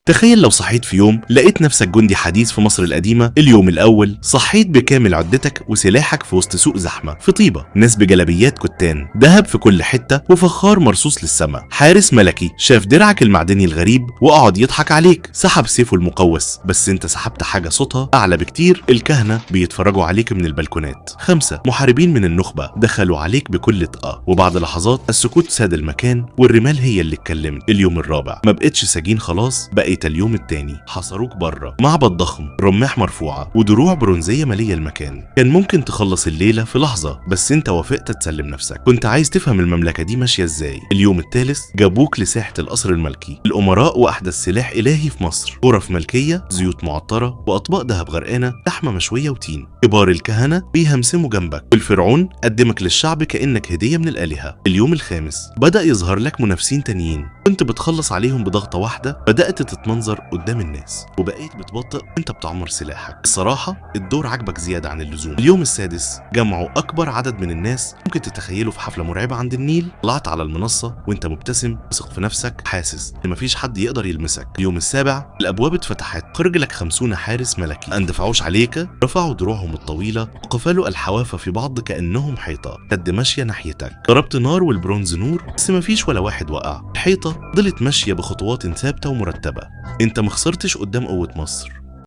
تخيل لو صحيت في يوم لقيت نفسك جندي حديث في مصر القديمة. اليوم الأول صحيت بكامل عدتك وسلاحك في وسط سوق زحمة في طيبة، ناس بجلابيات كتان، دهب في كل حتة وفخار مرصوص للسما. حارس ملكي شاف درعك المعدني الغريب وقعد يضحك عليك، سحب سيفه المقوس، بس انت سحبت حاجة صوتها أعلى بكتير. الكهنة بيتفرجوا عليك من البلكونات. 5 محاربين من النخبة دخلوا عليك بكل طاقة، وبعد لحظات السكوت ساد المكان والرمال هي اللي اتكلمت. اليوم الرابع ما بقتش سجين خلاص، بقيت اليوم التاني. حصروك بره معبد ضخم، رماح مرفوعة ودروع برونزية مالية المكان. كان ممكن تخلص الليلة في لحظة، بس انت وافقت تسلم نفسك. كنت عايز تفهم المملكة دي ماشية ازاي. اليوم الثالث جابوك لساحة القصر الملكي، الأمراء وأحدث سلاح إلهي في مصر، غرف ملكية، زيوت معطرة وأطباق دهب غرقانة، لحمة مشوية وتين. كبار الكهنة بيهمسموا جنبك، والفرعون قدمك للشعب كأنك هدية من الآلهة. اليوم الخامس بدأ يظهر لك منافسين تانيين، كنت بتخلص عليهم بضغطة واحدة. بدأت تتمنظر قدام الناس وبقيت بتبطئ انت بتعمر سلاحك. الصراحة الدور عجبك زيادة عن اللزوم. اليوم السادس جمعوا أكبر عدد من الناس ممكن تتخيله في حفلة مرعبة عند النيل. طلعت على المنصة وانت مبتسم، واثق في نفسك، حاسس ان مفيش حد يقدر يلمسك. اليوم السابع الأبواب اتفتحت، خرج لك 50 حارس ملكي. ما اندفعوش عليك، رفعوا دروعهم الطويلة وقفلوا الحوافة في بعض كأنهم حيطة. قد ماشية ناحيتك، ضربت نار والبرونز نور، بس مفيش ولا واحد وقع. الحيطة فضلت ماشية بخطوات ثابتة ومرتبة. انت مخسرتش قدام قوة مصر،